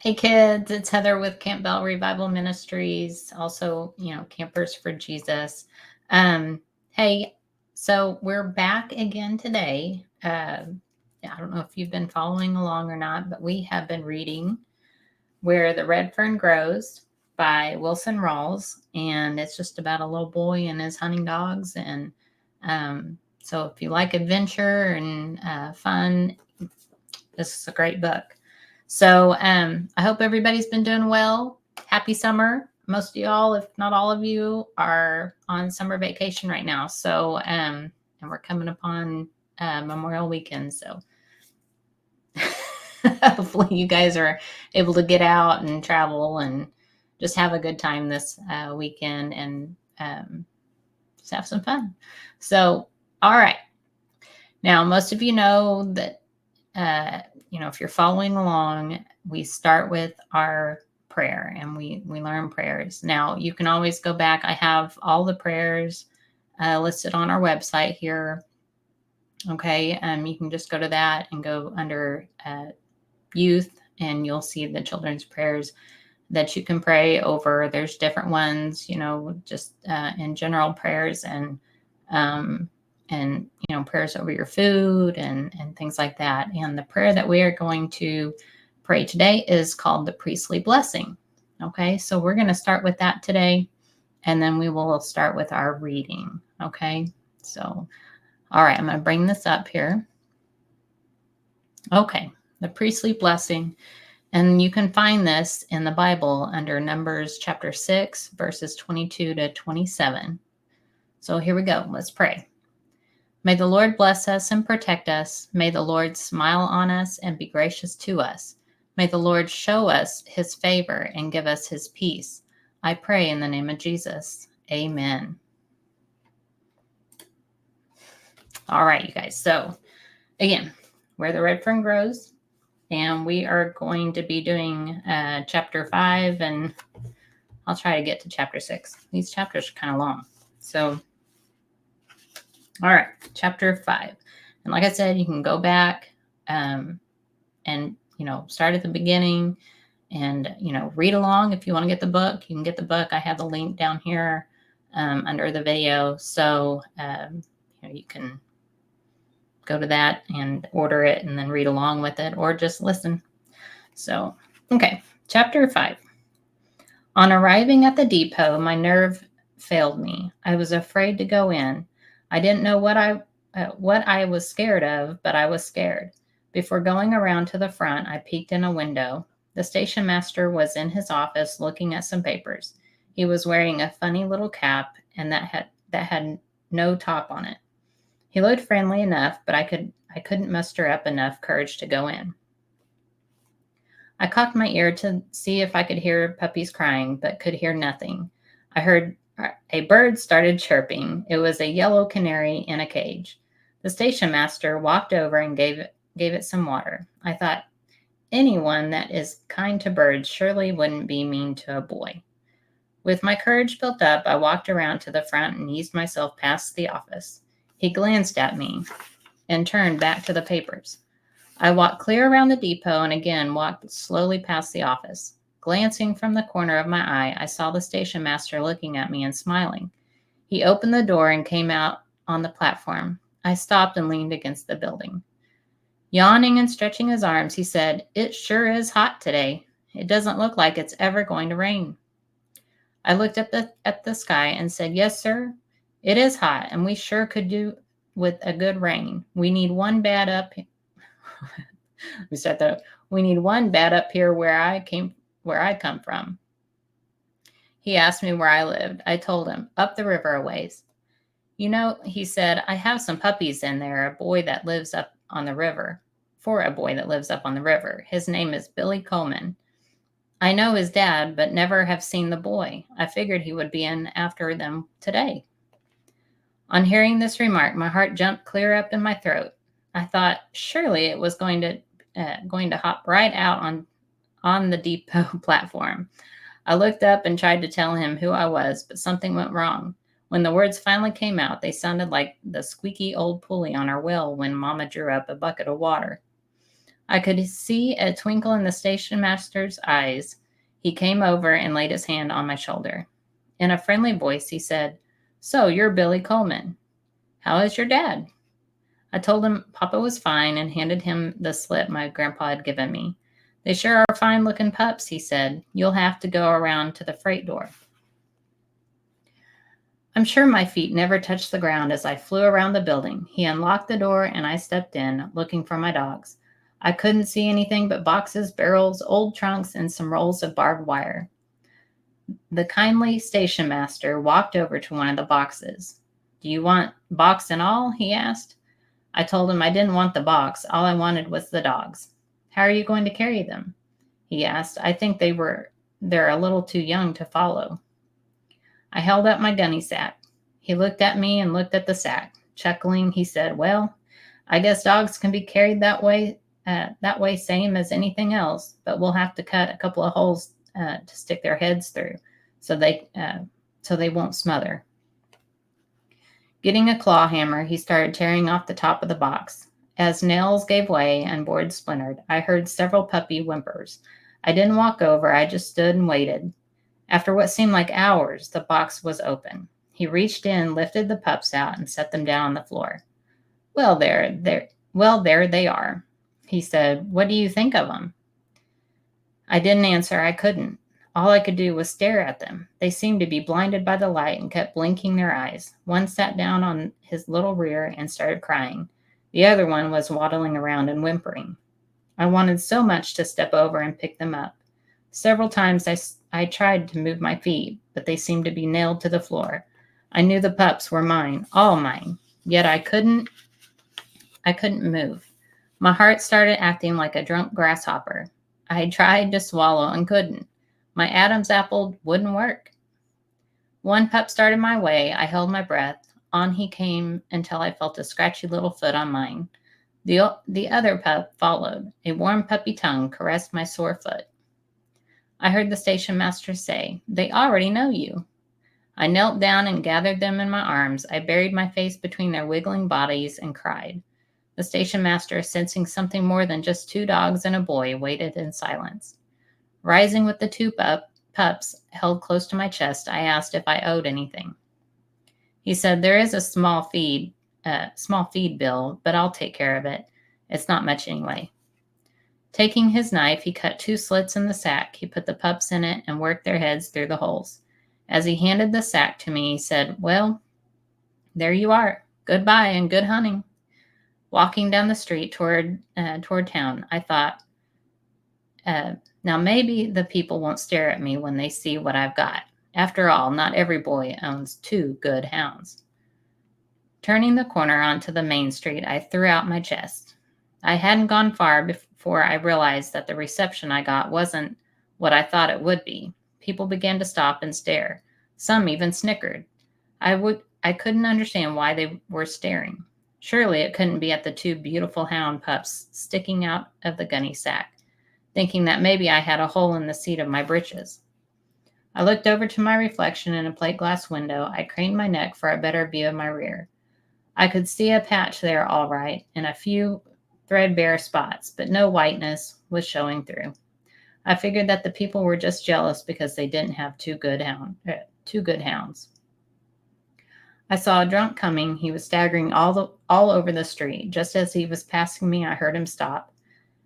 Hey kids, it's Heather with Campbell Revival Ministries, also, Campers for Jesus. Hey, so we're back again today. I don't know if you've been following along or not, but we have been reading Where the Red Fern Grows by Wilson Rawls, and it's just about a little boy and his hunting dogs. And so if you like adventure and fun, this is a great book. So I hope everybody's been doing well. Happy summer. Most of y'all, if not all of you, are on summer vacation right now. So, and we're coming upon Memorial Weekend. So hopefully you guys are able to get out and travel and just have a good time this weekend and just have some fun. So, all right. Now, most of you know that if you're following along, we start with our prayer and we learn prayers. Now, you can always go back. I have all the prayers listed on our website here. Okay, you can just go to that and go under youth, and you'll see the children's prayers that you can pray over. There's different ones, just in general prayers and prayers over your food and things like that. And the prayer that we are going to pray today is called the priestly blessing. Okay, so we're going to start with that today, and then we will start with our reading. Okay, so all right, I'm going to bring this up here. Okay, the priestly blessing. And you can find this in the Bible under Numbers chapter 6, verses 22 to 27. So here we go. Let's pray. May the Lord bless us and protect us. May the Lord smile on us and be gracious to us. May the Lord show us his favor and give us his peace. I pray in the name of Jesus. Amen. All right, you guys. So again, Where the Red Fern Grows. And we are going to be doing chapter 5, and I'll try to get to chapter 6. These chapters are kind of long. So, all right, chapter 5. And like I said, you can go back and, start at the beginning and, read along. If you want to get the book, you can get the book. I have the link down here under the video. So, you can go to that and order it and then read along with it or just listen. So, okay, chapter 5. On arriving at the depot, my nerve failed me. I was afraid to go in. I didn't know what I was scared of, but I was scared. Before going around to the front, I peeked in a window. The station master was in his office looking at some papers. He was wearing a funny little cap and that had no top on it. He looked friendly enough, but I couldn't muster up enough courage to go in. I cocked my ear to see if I could hear puppies crying, but could hear nothing. I heard a bird started chirping. It was a yellow canary in a cage. The station master walked over and gave it some water. I thought, anyone that is kind to birds surely wouldn't be mean to a boy. With my courage built up, I walked around to the front and eased myself past the office. He glanced at me and turned back to the papers. I walked clear around the depot and again walked slowly past the office. Glancing from the corner of my eye, I saw the station master looking at me and smiling. He opened the door and came out on the platform. I stopped and leaned against the building. Yawning and stretching his arms, he said, "It sure is hot today. It doesn't look like it's ever going to rain." I looked at the sky and said, "Yes, sir. It is hot, and we sure could do with a good rain. We need one bad up We need one bad up here where I come from." He asked me where I lived. I told him, "Up the river a ways." He said, "I have some puppies in there, for a boy that lives up on the river. His name is Billy Coleman. I know his dad, but never have seen the boy. I figured he would be in after them today." On hearing this remark, my heart jumped clear up in my throat. I thought surely it was going to hop right out on the depot platform. I looked up and tried to tell him who I was, but something went wrong. When the words finally came out, they sounded like the squeaky old pulley on our well when Mama drew up a bucket of water. I could see a twinkle in the station master's eyes. He came over and laid his hand on my shoulder. In a friendly voice, he said, "So, you're Billy Coleman. How is your dad?" I told him Papa was fine and handed him the slip my grandpa had given me. "They sure are fine-looking pups," he said. "You'll have to go around to the freight door." I'm sure my feet never touched the ground as I flew around the building. He unlocked the door and I stepped in, looking for my dogs. I couldn't see anything but boxes, barrels, old trunks, and some rolls of barbed wire. The kindly station master walked over to one of the boxes. "Do you want box and all?" he asked. I told him I didn't want the box. All I wanted was the dogs. "How are you going to carry them?" he asked. "I think they're a little too young to follow." I held up my gunny sack. He looked at me and looked at the sack. Chuckling, he said, "Well, I guess dogs can be carried that way same as anything else, but we'll have to cut a couple of holes to stick their heads through so they won't smother." Getting a claw hammer, he started tearing off the top of the box. As nails gave way and boards splintered, I heard several puppy whimpers. I didn't walk over, I just stood and waited. After what seemed like hours, the box was open. He reached in, lifted the pups out, and set them down on the floor. There they are," he said. "What do you think of them?" I didn't answer. I couldn't. All I could do was stare at them. They seemed to be blinded by the light and kept blinking their eyes. One sat down on his little rear and started crying. The other one was waddling around and whimpering. I wanted so much to step over and pick them up. Several times I tried to move my feet, but they seemed to be nailed to the floor. I knew the pups were mine, all mine, yet I couldn't move. My heart started acting like a drunk grasshopper. I tried to swallow and couldn't. My Adam's apple wouldn't work. One pup started my way. I held my breath. On he came until I felt a scratchy little foot on mine. The other pup followed. A warm puppy tongue caressed my sore foot. I heard the station master say, "They already know you." I knelt down and gathered them in my arms. I buried my face between their wiggling bodies and cried. The station master, sensing something more than just two dogs and a boy, waited in silence. Rising with the two pups held close to my chest, I asked if I owed anything. He said, "There is a small feed bill, but I'll take care of it. It's not much anyway." Taking his knife, he cut 2 slits in the sack. He put the pups in it and worked their heads through the holes. As he handed the sack to me, he said, "Well, there you are. Goodbye and good hunting." Walking down the street toward town, I thought, now maybe the people won't stare at me when they see what I've got. After all, not every boy owns 2 good hounds. Turning the corner onto the main street, I threw out my chest. I hadn't gone far before I realized that the reception I got wasn't what I thought it would be. People began to stop and stare. Some even snickered. I couldn't understand why they were staring. Surely it couldn't be at the 2 beautiful hound pups sticking out of the gunny sack, thinking that maybe I had a hole in the seat of my breeches. I looked over to my reflection in a plate glass window. I craned my neck for a better view of my rear. I could see a patch there all right, and a few threadbare spots, but no whiteness was showing through. I figured that the people were just jealous because they didn't have 2 good hounds. I saw a drunk coming. He was staggering all over the street. Just as he was passing me, I heard him stop.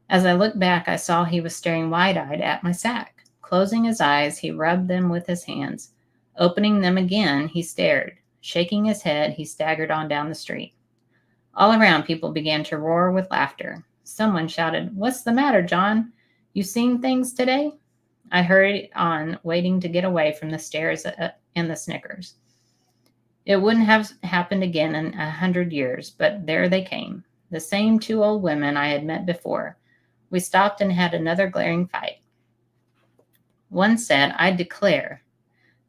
As I looked back, I saw he was staring wide-eyed at my sack. Closing his eyes, he rubbed them with his hands. Opening them again, he stared. Shaking his head, he staggered on down the street. All around, people began to roar with laughter. Someone shouted, "What's the matter, John? You seen things today?" I hurried on, waiting to get away from the stares and the snickers. It wouldn't have happened again in 100 years, but there they came. The same 2 old women I had met before. We stopped and had another glaring fight. One said, "I declare."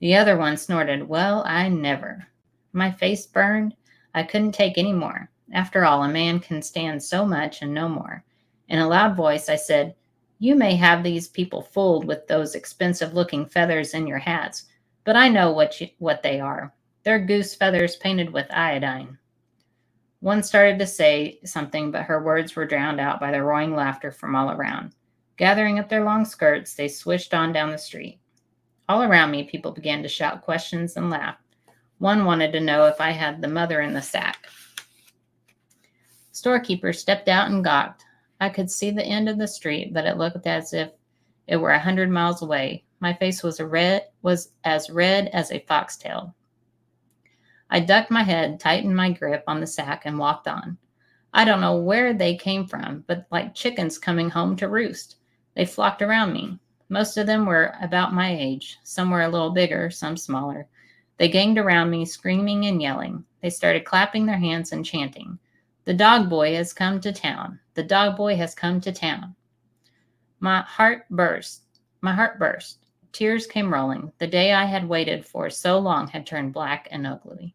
The other one snorted, "Well, I never." My face burned. I couldn't take any more. After all, a man can stand so much and no more. In a loud voice, I said, "You may have these people fooled with those expensive-looking feathers in your hats, but I know what they are. They're goose feathers painted with iodine." One started to say something, but her words were drowned out by the roaring laughter from all around. Gathering up their long skirts, they swished on down the street. All around me, people began to shout questions and laugh. One wanted to know if I had the mother in the sack. Storekeeper stepped out and gawked. I could see the end of the street, but it looked as if it were 100 miles away. My face was as red as a foxtail. I ducked my head, tightened my grip on the sack, and walked on. I don't know where they came from, but like chickens coming home to roost. They flocked around me. Most of them were about my age. Some were a little bigger, some smaller. They ganged around me, screaming and yelling. They started clapping their hands and chanting, "The dog boy has come to town. The dog boy has come to town." My heart burst. Tears came rolling. The day I had waited for so long had turned black and ugly.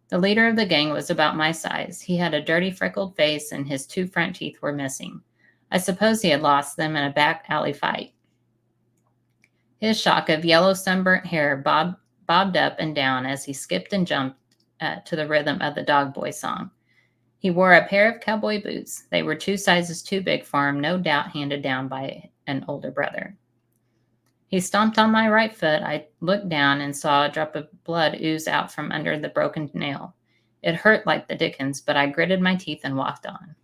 The leader of the gang was about my size. He had a dirty, freckled face, and his 2 front teeth were missing. I suppose he had lost them in a back alley fight. His shock of yellow, sunburnt hair bobbed up and down as he skipped and jumped to the rhythm of the dog boy song. He wore a pair of cowboy boots. They were 2 sizes too big for him, no doubt handed down by an older brother. He stomped on my right foot. I looked down and saw a drop of blood ooze out from under the broken nail. It hurt like the dickens, but I gritted my teeth and walked on.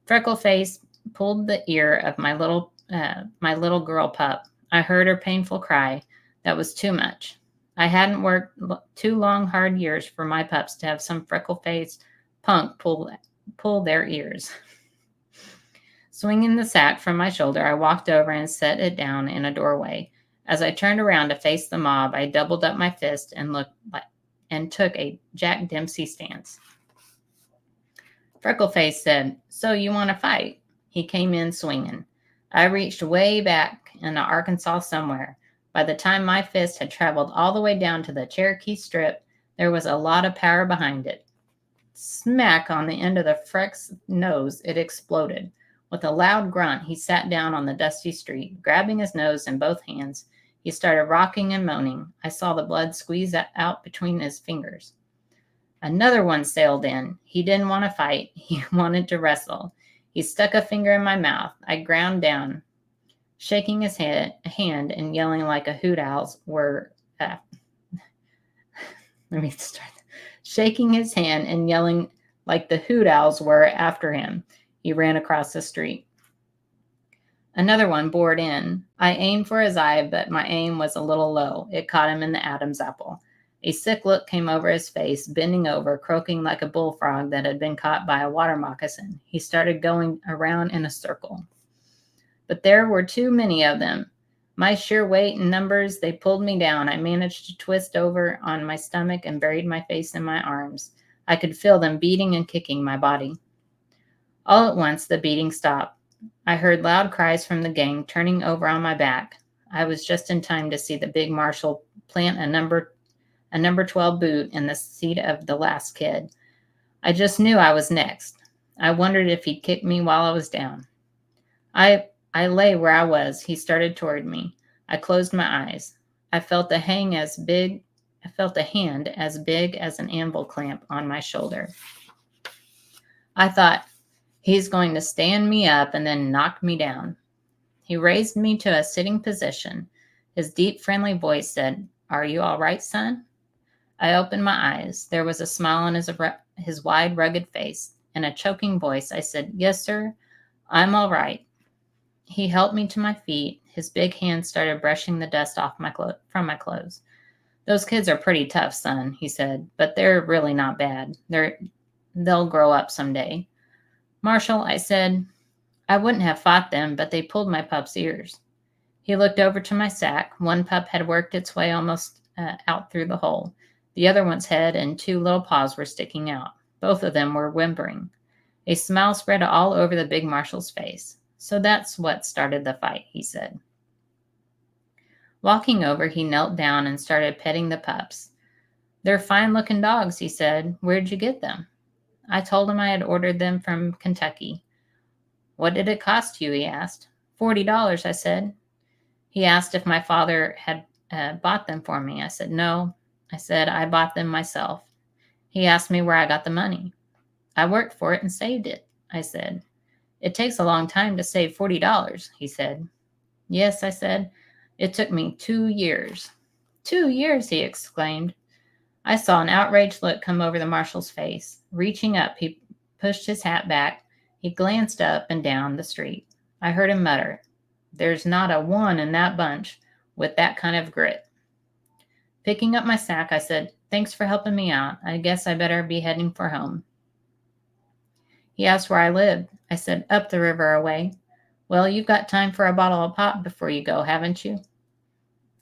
Freckleface pulled the ear of my little girl pup. I heard her painful cry. That was too much. I hadn't worked 2 long, hard years for my pups to have some freckle-faced punk pull their ears. Swinging the sack from my shoulder, I walked over and set it down in a doorway. As I turned around to face the mob, I doubled up my fist and took a Jack Dempsey stance. Freckleface said, "So you want to fight?" He came in swinging. I reached way back into Arkansas somewhere. By the time my fist had traveled all the way down to the Cherokee Strip, there was a lot of power behind it. Smack on the end of the Freck's nose, it exploded. With a loud grunt, he sat down on the dusty street. Grabbing his nose in both hands, he started rocking and moaning. I saw the blood squeeze out between his fingers. Another one sailed in. He didn't want to fight. He wanted to wrestle. He stuck a finger in my mouth. I ground down, shaking his hand and yelling like a hoot owls were. Shaking his hand and yelling like the hoot owls were after him. He ran across the street. Another one bored in. I aimed for his eye, but my aim was a little low. It caught him in the Adam's apple. A sick look came over his face, bending over, croaking like a bullfrog that had been caught by a water moccasin. He started going around in a circle. But there were too many of them. My sheer weight and numbers, they pulled me down. I managed to twist over on my stomach and buried my face in my arms. I could feel them beating and kicking my body. All at once, the beating stopped. I heard loud cries from the gang turning over on my back. I was just in time to see the big marshal plant a number 12 boot in the seat of the last kid. I just knew I was next. I wondered if he'd kick me while I was down. I lay where I was. He started toward me. I closed my eyes. I felt a hand as big as an anvil clamp on my shoulder. I thought, he's going to stand me up and then knock me down. He raised me to a sitting position. His deep, friendly voice said, "Are you all right, son?" I opened my eyes. There was a smile on his wide, rugged face. In a choking voice, I said, "Yes, sir, I'm all right." He helped me to my feet. His big hands started brushing the dust off from my clothes. "Those kids are pretty tough, son," he said, "but they're really not bad. They'll grow up someday." "Marshal," I said, "I wouldn't have fought them, but they pulled my pup's ears." He looked over to my sack. One pup had worked its way almost out through the hole. The other one's head and 2 little paws were sticking out. Both of them were whimpering. A smile spread all over the big marshal's face. "So that's what started the fight," he said. Walking over, he knelt down and started petting the pups. "They're fine-looking dogs," he said. "Where'd you get them?" I told him I had ordered them from Kentucky. "What did it cost you?" he asked. $40, I said. He asked if my father had bought them for me. I said, "No." I said, "I bought them myself." He asked me where I got the money. I worked for it and saved it, I said. It takes a long time to save $40, he said. Yes, I said. It took me 2 years. 2 years, he exclaimed. I saw an outraged look come over the marshal's face. Reaching up, he pushed his hat back. He glanced up and down the street. I heard him mutter, "There's not a one in that bunch with that kind of grit." Picking up my sack, I said, "Thanks for helping me out. I guess I better be heading for home." He asked where I lived. I said, "Up the river a way." "Well, you've got time for a bottle of pop before you go, haven't you?"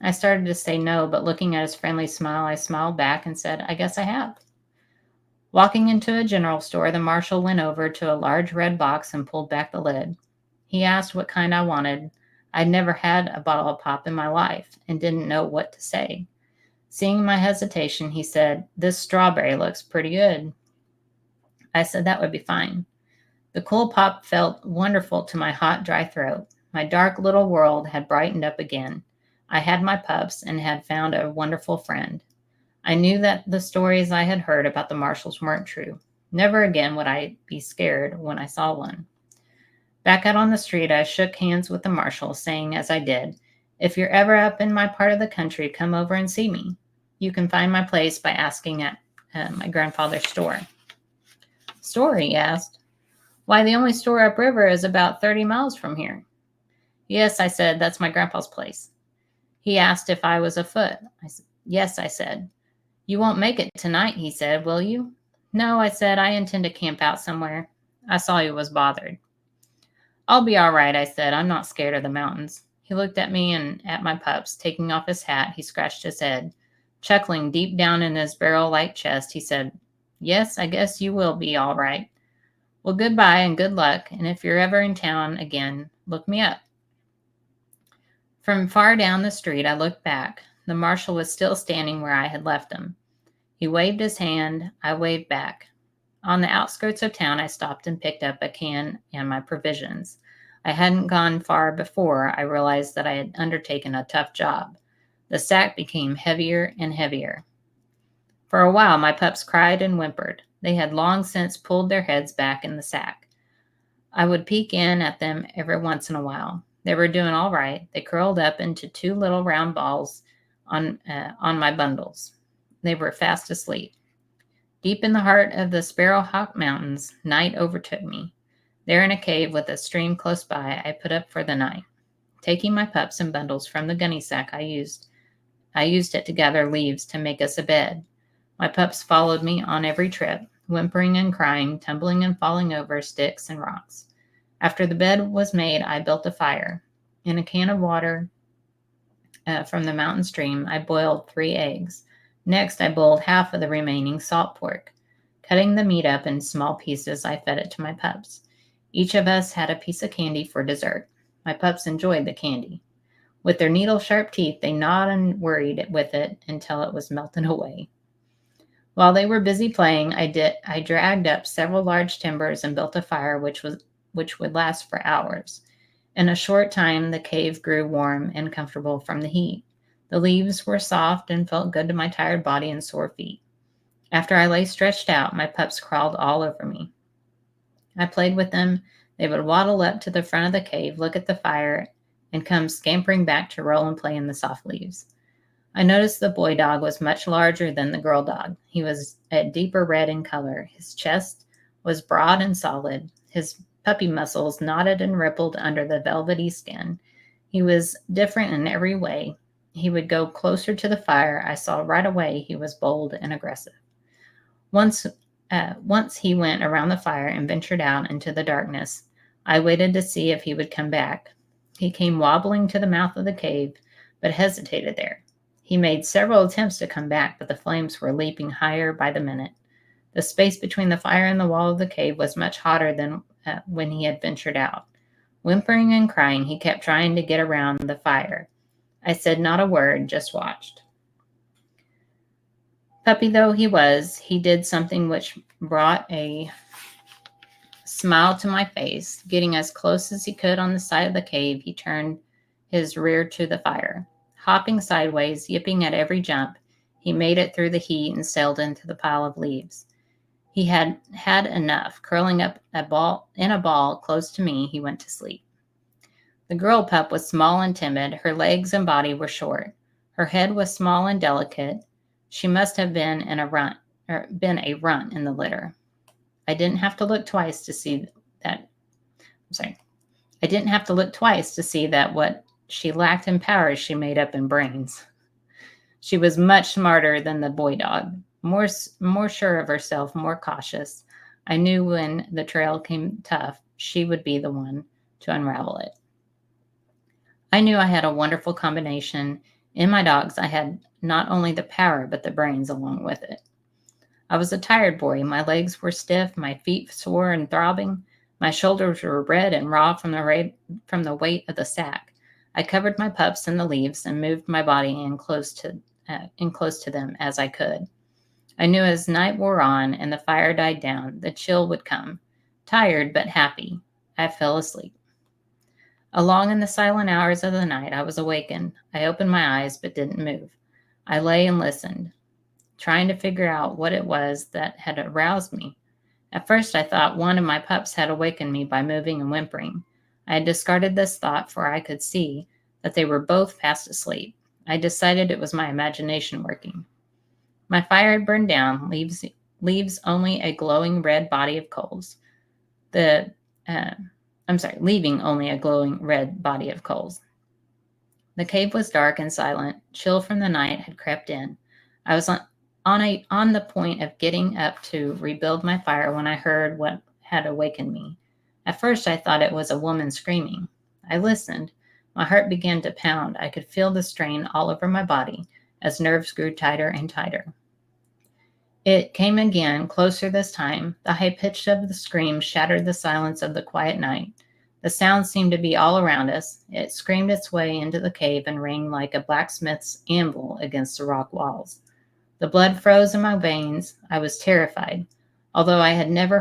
I started to say no, but looking at his friendly smile, I smiled back and said, "I guess I have." Walking into a general store, the marshal went over to a large red box and pulled back the lid. He asked what kind I wanted. I'd never had a bottle of pop in my life and didn't know what to say. Seeing my hesitation, he said, "This strawberry looks pretty good." I said that would be fine. The cool pop felt wonderful to my hot, dry throat. My dark little world had brightened up again. I had my pups and had found a wonderful friend. I knew that the stories I had heard about the marshals weren't true. Never again would I be scared when I saw one. Back out on the street, I shook hands with the marshal, saying as I did, "If you're ever up in my part of the country, come over and see me. You can find my place by asking at my grandfather's store." "Store?" he asked. "Why, the only store upriver is about 30 miles from here." "Yes," I said, "that's my grandpa's place." He asked if I was afoot. I said, "Yes," I said. "You won't make it tonight," he said, "will you?" "No," I said, "I intend to camp out somewhere." I saw he was bothered. "I'll be all right," I said. "I'm not scared of the mountains." He looked at me and at my pups. Taking off his hat, he scratched his head. Chuckling deep down in his barrel-like chest, he said, "Yes, I guess you will be all right. Well, goodbye and good luck, and if you're ever in town again, look me up." From far down the street, I looked back. The marshal was still standing where I had left him. He waved his hand. I waved back. On the outskirts of town, I stopped and picked up a can and my provisions. I hadn't gone far before I realized that I had undertaken a tough job. The sack became heavier and heavier. For a while, my pups cried and whimpered. They had long since pulled their heads back in the sack. I would peek in at them every once in a while. They were doing all right. They curled up into two little round balls on my bundles. They were fast asleep. Deep in the heart of the Sparrowhawk Mountains, night overtook me. There in a cave with a stream close by, I put up for the night. Taking my pups and bundles from the gunny sack, I used it to gather leaves to make us a bed. My pups followed me on every trip, whimpering and crying, tumbling and falling over sticks and rocks. After the bed was made, I built a fire. In a can of water from the mountain stream, I boiled 3 eggs. Next, I boiled half of the remaining salt pork. Cutting the meat up in small pieces, I fed it to my pups. Each of us had a piece of candy for dessert. My pups enjoyed the candy. With their needle-sharp teeth, they gnawed and worried with it until it was melting away. While they were busy playing, I dragged up several large timbers and built a fire which would last for hours. In a short time, the cave grew warm and comfortable from the heat. The leaves were soft and felt good to my tired body and sore feet. After I lay stretched out, my pups crawled all over me. I played with them. They would waddle up to the front of the cave, look at the fire, and come scampering back to roll and play in the soft leaves. I noticed the boy dog was much larger than the girl dog. He was a deeper red in color. His chest was broad and solid. His puppy muscles knotted and rippled under the velvety skin. He was different in every way. He would go closer to the fire. I saw right away he was bold and aggressive. Once he went around the fire and ventured out into the darkness. I waited to see if he would come back. He came wobbling to the mouth of the cave, but hesitated there. He made several attempts to come back, but the flames were leaping higher by the minute. The space between the fire and the wall of the cave was much hotter than when he had ventured out. Whimpering and crying, he kept trying to get around the fire. I said not a word, just watched. Puppy though he was, he did something which brought a smile to my face. Getting as close as he could on the side of the cave, he turned his rear to the fire. Hopping sideways, yipping at every jump, he made it through the heat and sailed into the pile of leaves. He had had enough. Curling up in a ball close to me, he went to sleep. The girl pup was small and timid. Her legs and body were short. Her head was small and delicate. She must have been a runt in the litter. I didn't have to look twice to see that. I'm sorry. I didn't have to look twice to see that what she lacked in power, she made up in brains. She was much smarter than the boy dog, more sure of herself, more cautious. I knew when the trail came tough, she would be the one to unravel it. I knew I had a wonderful combination. In my dogs, I had not only the power, but the brains along with it. I was a tired boy. My legs were stiff, my feet sore and throbbing. My shoulders were red and raw from the weight of the sack. I covered my pups in the leaves and moved my body in close to them as I could. I knew as night wore on and the fire died down, the chill would come. Tired but happy, I fell asleep. Along in the silent hours of the night, I was awakened. I opened my eyes but didn't move. I lay and listened, trying to figure out what it was that had aroused me. At first, I thought one of my pups had awakened me by moving and whimpering. I had discarded this thought, for I could see that they were both fast asleep. I decided it was my imagination working. My fire had burned down, leaves only a glowing red body of coals. Leaving only a glowing red body of coals. The cave was dark and silent. Chill from the night had crept in. I was on the point of getting up to rebuild my fire when I heard what had awakened me. At first, I thought it was a woman screaming. I listened. My heart began to pound. I could feel the strain all over my body as nerves grew tighter and tighter. It came again, closer this time. The high pitch of the scream shattered the silence of the quiet night. The sound seemed to be all around us. It screamed its way into the cave and rang like a blacksmith's anvil against the rock walls. The blood froze in my veins. I was terrified. Although I had never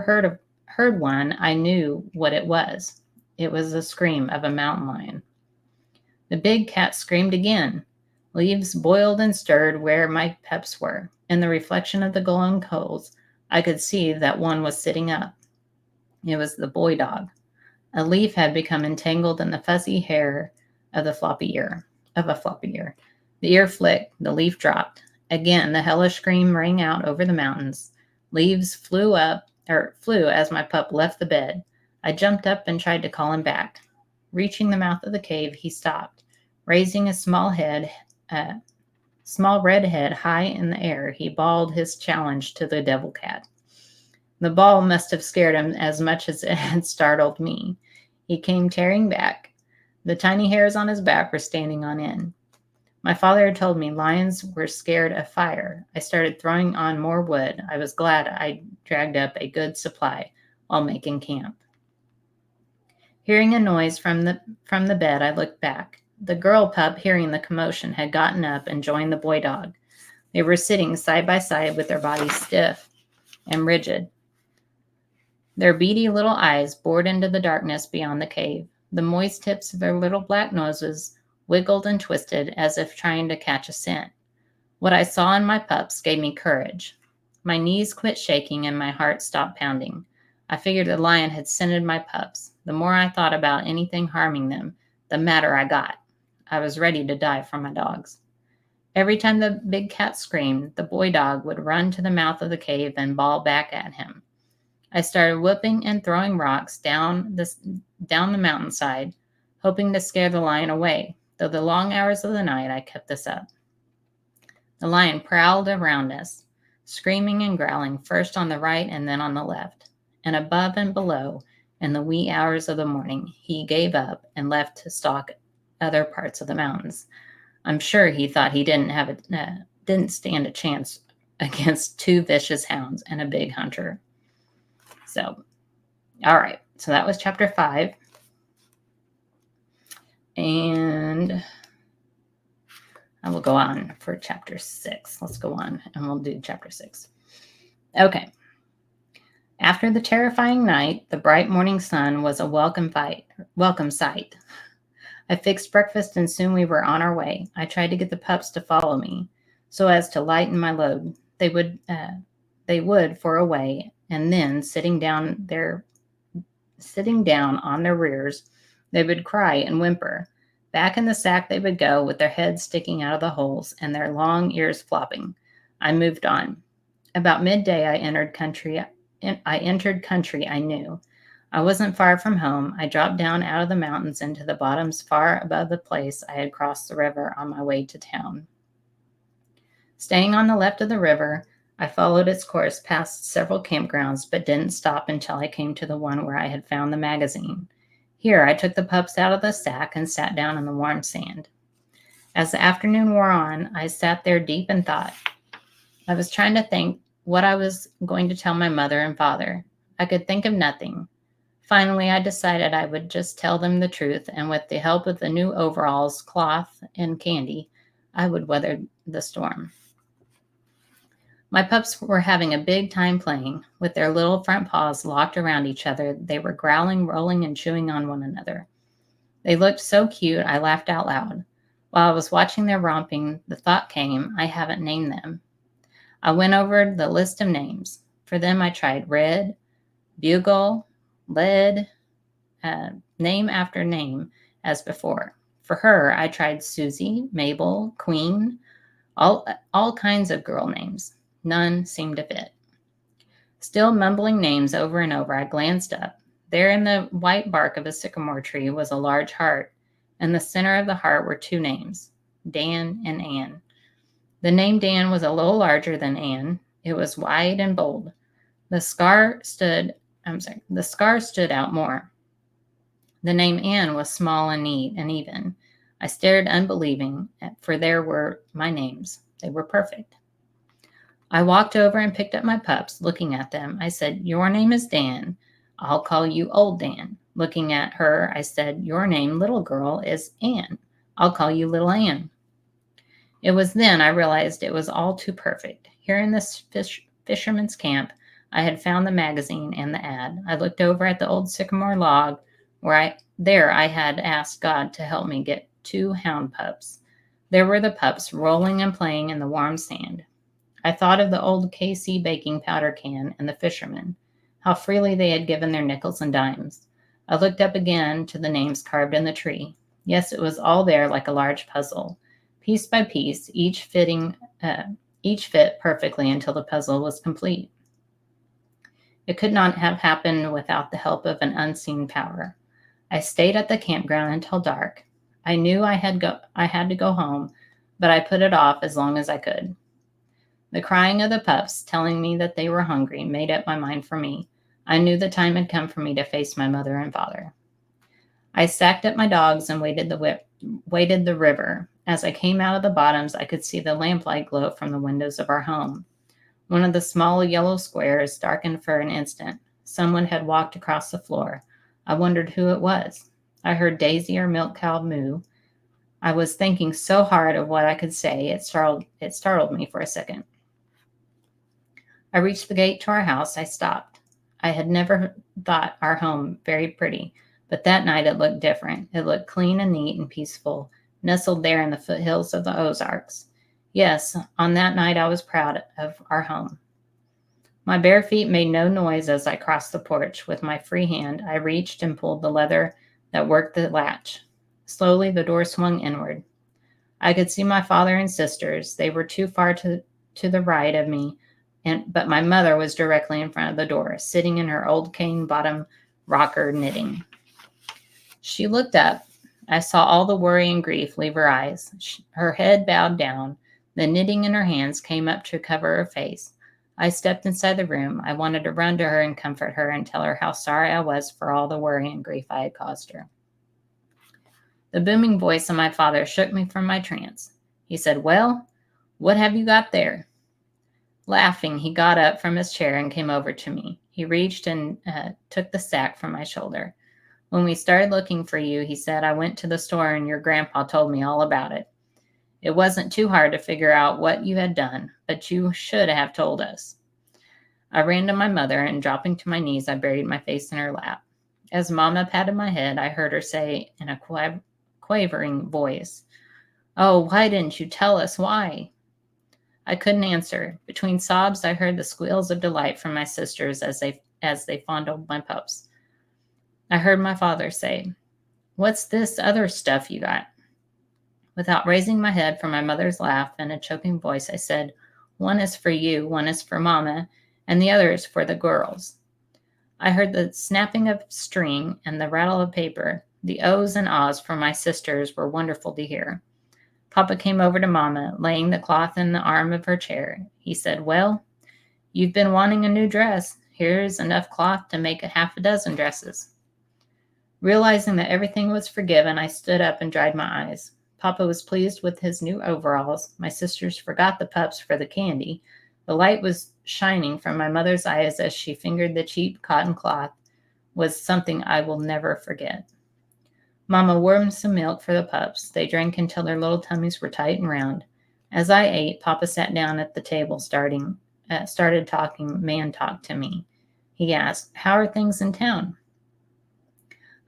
heard one, I knew what it was. It was the scream of a mountain lion. The big cat screamed again. Leaves boiled and stirred where my pups were. In the reflection of the glowing coals, I could see that one was sitting up. It was the boy dog. A leaf had become entangled in the fuzzy hair of a floppy ear. The ear flicked, the leaf dropped. Again, the hellish scream rang out over the mountains. Leaves flew as my pup left the bed. I jumped up and tried to call him back. Reaching the mouth of the cave, he stopped. Raising a small red head high in the air, he bawled his challenge to the devil cat. The bawl must have scared him as much as it had startled me. He came tearing back. The tiny hairs on his back were standing on end. My father had told me lions were scared of fire. I started throwing on more wood. I was glad I dragged up a good supply while making camp. Hearing a noise from the bed, I looked back. The girl pup, hearing the commotion, had gotten up and joined the boy dog. They were sitting side by side with their bodies stiff and rigid. Their beady little eyes bored into the darkness beyond the cave. The moist tips of their little black noses wiggled and twisted as if trying to catch a scent. What I saw in my pups gave me courage. My knees quit shaking and my heart stopped pounding. I figured the lion had scented my pups. The more I thought about anything harming them, the madder I got. I was ready to die for my dogs. Every time the big cat screamed, the boy dog would run to the mouth of the cave and bawl back at him. I started whooping and throwing rocks down the mountainside, hoping to scare the lion away. Though the long hours of the night, I kept this up. The lion prowled around us, screaming and growling, first on the right and then on the left. And above and below, in the wee hours of the morning, he gave up and left to stalk other parts of the mountains. I'm sure he thought he didn't stand a chance against two vicious hounds and a big hunter. So, all right. So that was chapter 5. And I will go on for chapter 6. Let's go on and we'll do chapter 6. Okay. After the terrifying night, the bright morning sun was a welcome sight. I fixed breakfast and soon we were on our way. I tried to get the pups to follow me so as to lighten my load. They would for a way, and then sitting down on their rears, they would cry and whimper. Back in the sack they would go, with their heads sticking out of the holes and their long ears flopping. I moved on. About midday, I entered country I knew. I wasn't far from home. I dropped down out of the mountains into the bottoms far above the place I had crossed the river on my way to town. Staying on the left of the river, I followed its course past several campgrounds, but didn't stop until I came to the one where I had found the magazine. Here, I took the pups out of the sack and sat down in the warm sand. As the afternoon wore on, I sat there deep in thought. I was trying to think what I was going to tell my mother and father. I could think of nothing. Finally, I decided I would just tell them the truth, and with the help of the new overalls, cloth, and candy, I would weather the storm. My pups were having a big time playing. With their little front paws locked around each other, they were growling, rolling, and chewing on one another. They looked so cute, I laughed out loud. While I was watching their romping, the thought came, I haven't named them. I went over the list of names. For them, I tried Red, Bugle, Lead, name after name as before. For her, I tried Susie, Mabel, Queen, all kinds of girl names. None seemed to fit. Still mumbling names over and over, I glanced up. There in the white bark of a sycamore tree was a large heart. In the center of the heart were two names, Dan and Ann. The name Dan was a little larger than Ann. It was wide and bold. The scar stood out more. The name Ann was small and neat and even. I stared unbelieving, for there were my names. They were perfect. I walked over and picked up my pups. Looking at them, I said, "Your name is Dan. I'll call you Old Dan." Looking at her, I said, "Your name, little girl, is Ann. I'll call you Little Ann." It was then I realized it was all too perfect. Here in this fisherman's camp, I had found the magazine and the ad. I looked over at the old sycamore log where I had asked God to help me get 2 hound pups. There were the pups rolling and playing in the warm sand. I thought of the old KC baking powder can and the fishermen, how freely they had given their nickels and dimes. I looked up again to the names carved in the tree. Yes, it was all there like a large puzzle. Piece by piece, each fit perfectly until the puzzle was complete. It could not have happened without the help of an unseen power. I stayed at the campground until dark. I knew I had to go home, but I put it off as long as I could. The crying of the pups, telling me that they were hungry, made up my mind for me. I knew the time had come for me to face my mother and father. I sacked up my dogs and waded the river. As I came out of the bottoms, I could see the lamplight glow from the windows of our home. One of the small yellow squares darkened for an instant. Someone had walked across the floor. I wondered who it was. I heard Daisy, our milk cow, moo. I was thinking so hard of what I could say, it startled me for a second. I reached the gate to our house. I stopped. I had never thought our home very pretty, but that night it looked different. It looked clean and neat and peaceful, nestled there in the foothills of the Ozarks. Yes, on that night I was proud of our home. My bare feet made no noise as I crossed the porch. With my free hand, I reached and pulled the leather that worked the latch. Slowly, the door swung inward. I could see my father and sisters. They were too far to the right of me, but my mother was directly in front of the door, sitting in her old cane bottom rocker knitting. She looked up. I saw all the worry and grief leave her eyes. Her head bowed down. The knitting in her hands came up to cover her face. I stepped inside the room. I wanted to run to her and comfort her and tell her how sorry I was for all the worry and grief I had caused her. The booming voice of my father shook me from my trance. He said, "Well, what have you got there?" Laughing, he got up from his chair and came over to me. He reached and took the sack from my shoulder. "When we started looking for you," he said, "I went to the store and your grandpa told me all about it. It wasn't too hard to figure out what you had done, but you should have told us." I ran to my mother, and dropping to my knees, I buried my face in her lap. As Mama patted my head, I heard her say in a quavering voice, "Oh, why didn't you tell us? Why?" I couldn't answer. Between sobs, I heard the squeals of delight from my sisters as they fondled my pups. I heard my father say, "What's this other stuff you got?" Without raising my head from my mother's laugh in a choking voice, I said, "One is for you, one is for Mama, and the other is for the girls." I heard the snapping of string and the rattle of paper. The ohs and ahs from my sisters were wonderful to hear. Papa came over to Mama, laying the cloth in the arm of her chair. He said, "Well, you've been wanting a new dress. Here's enough cloth to make a half a dozen dresses." Realizing that everything was forgiven, I stood up and dried my eyes. Papa was pleased with his new overalls. My sisters forgot the pups for the candy. The light was shining from my mother's eyes as she fingered the cheap cotton cloth was something I will never forget. Mama warmed some milk for the pups. They drank until their little tummies were tight and round. As I ate, Papa sat down at the table, started talking man talk to me. He asked, "How are things in town?"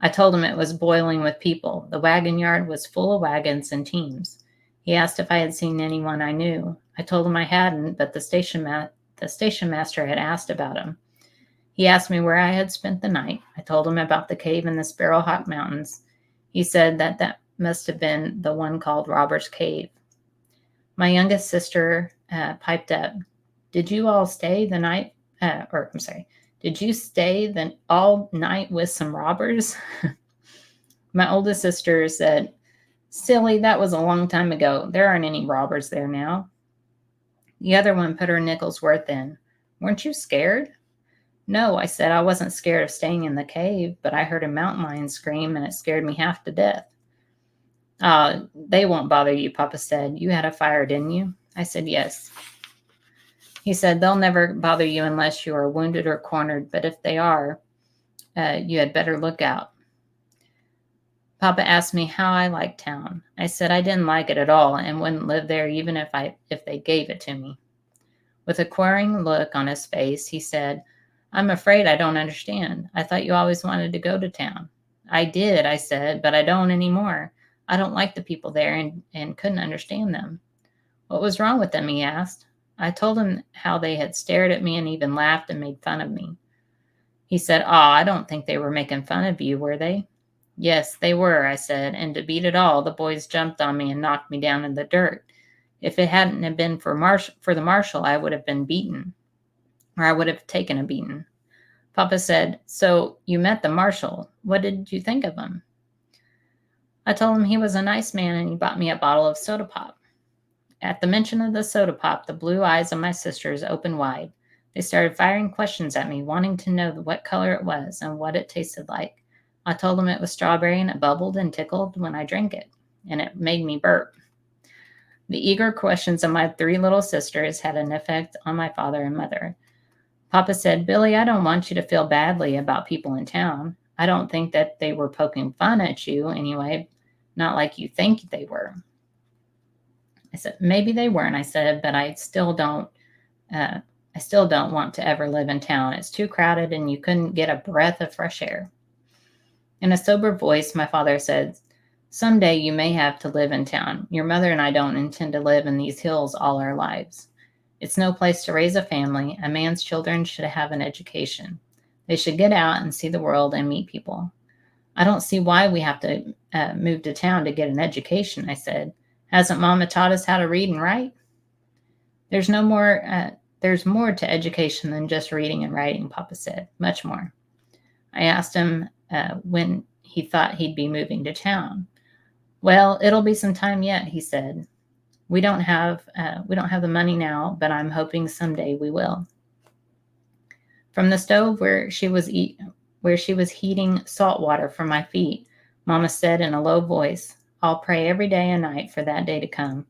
I told him it was boiling with people. The wagon yard was full of wagons and teams. He asked if I had seen anyone I knew. I told him I hadn't, but the station master had asked about him. He asked me where I had spent the night. I told him about the cave in the Sparrowhawk Mountains. He said that must have been the one called Robber's Cave. My youngest sister piped up, "Did you all stay the night, did you stay all night with some robbers?" My oldest sister said, "Silly, that was a long time ago. There aren't any robbers there now." The other one put her nickel's worth in. "Weren't you scared?" "No," I said. "I wasn't scared of staying in the cave, but I heard a mountain lion scream and it scared me half to death." They won't bother you," Papa said. "You had a fire, didn't you?" I said, "Yes." He said, "They'll never bother you unless you are wounded or cornered, but if they are, you had better look out." Papa asked me how I liked town. I said I didn't like it at all and wouldn't live there even if they gave it to me. With a querying look on his face, he said, "I'm afraid I don't understand. I thought you always wanted to go to town." "I did," I said, "but I don't anymore. I don't like the people there and couldn't understand them." "What was wrong with them?" he asked. I told him how they had stared at me and even laughed and made fun of me. He said, I don't think they were making fun of you, were they?" "Yes, they were," I said, "and to beat it all, the boys jumped on me and knocked me down in the dirt. If it hadn't have been for the marshal, I would have been beaten, or I would have taken a beating." Papa said, "So you met the marshal. What did you think of him?" I told him he was a nice man and he bought me a bottle of soda pop. At the mention of the soda pop, the blue eyes of my sisters opened wide. They started firing questions at me, wanting to know what color it was and what it tasted like. I told them it was strawberry and it bubbled and tickled when I drank it, and it made me burp. The eager questions of my three little sisters had an effect on my father and mother. Papa said, "Billy, I don't want you to feel badly about people in town. I don't think that they were poking fun at you anyway, not like you think they were." I said, "Maybe they weren't," I said, "but I still don't want to ever live in town. It's too crowded and you couldn't get a breath of fresh air." In a sober voice, my father said, "Someday you may have to live in town. Your mother and I don't intend to live in these hills all our lives. It's no place to raise a family. A man's children should have an education. They should get out and see the world and meet people." "I don't see why we have to move to town to get an education," I said. "Hasn't Mama taught us how to read and write?" There's more to education than just reading and writing," Papa said. "Much more." I asked him when he thought he'd be moving to town. "Well, it'll be some time yet," he said. We don't have the money now, but I'm hoping someday we will." From the stove where she was heating salt water for my feet, Mama said in a low voice, "I'll pray every day and night for that day to come.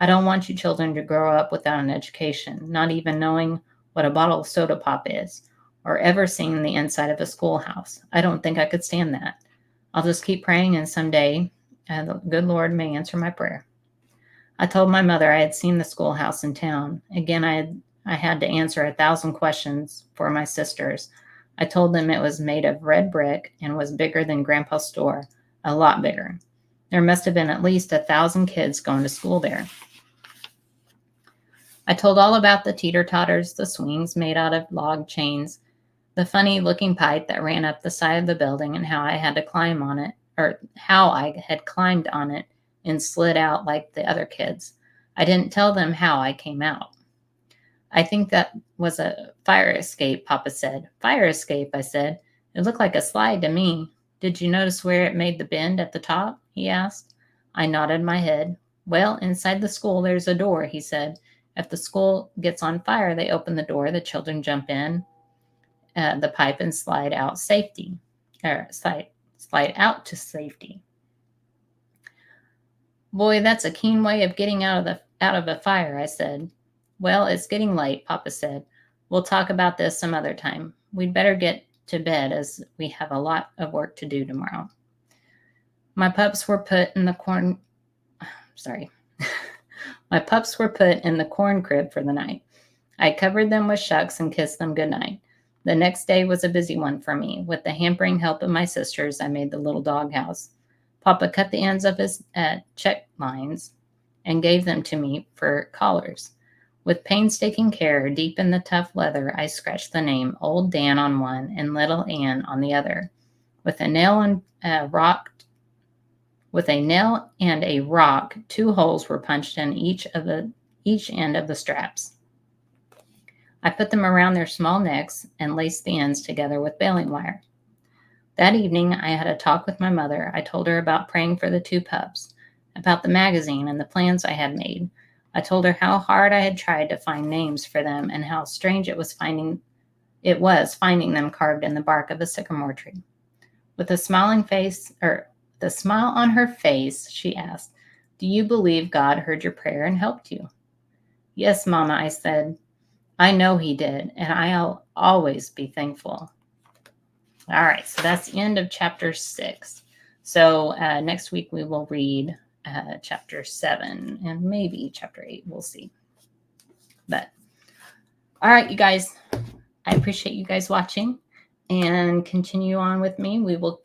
I don't want you children to grow up without an education, not even knowing what a bottle of soda pop is, or ever seeing the inside of a schoolhouse. I don't think I could stand that. I'll just keep praying, and someday the good Lord may answer my prayer." I told my mother I had seen the schoolhouse in town. Again, I had to answer 1,000 questions for my sisters. I told them it was made of red brick and was bigger than Grandpa's store, a lot bigger. There must have been at least 1,000 kids going to school there. I told all about the teeter-totters, the swings made out of log chains, the funny-looking pipe that ran up the side of the building, and how I had to climb on it, or how I had climbed on it and slid out like the other kids. I didn't tell them how I came out. I think that was a fire escape, Papa said. Fire escape, I said. It looked like a slide to me. Did you notice where it made the bend at the top? He asked. I nodded my head. Well, inside the school there's a door, he said. If the school gets on fire, they open the door, the children jump in the pipe and slide out safety, or slide out to safety. Boy, that's a keen way of getting out of a fire, I said. Well, it's getting late, Papa said. We'll talk about this some other time. We'd better get to bed as we have a lot of work to do tomorrow. My pups were put in the corn crib for the night. I covered them with shucks and kissed them goodnight. The next day was a busy one for me. With the hampering help of my sisters, I made the little doghouse. Papa cut the ends of his check lines and gave them to me for collars. With painstaking care, deep in the tough leather, I scratched the name Old Dan on one and Little Ann on the other. With a nail and a rock, 2 holes were punched in each end of the straps. I put them around their small necks and laced the ends together with baling wire. That evening, I had a talk with my mother. I told her about praying for the 2 pups, about the magazine and the plans I had made. I told her how hard I had tried to find names for them and how strange it was finding them carved in the bark of a sycamore tree. With a smile on her face, she asked, "Do you believe God heard your prayer and helped you?" "Yes, Mama," I said. "I know he did, and I'll always be thankful." All right, so that's the end of chapter 6. So next week we will read chapter 7 and maybe chapter 8. We'll see. But all right, you guys, I appreciate you guys watching and continue on with me. We will,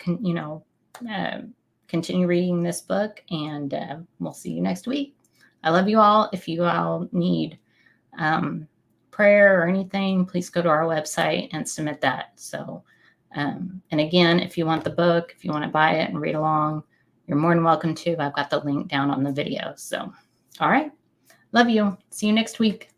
continue reading this book, and we'll see you next week. I love you all. If you all need prayer or anything, please go to our website and submit that. So, and again, if you want the book, if you want to buy it and read along, you're more than welcome to. I've got the link down on the video. So, all right. Love you. See you next week.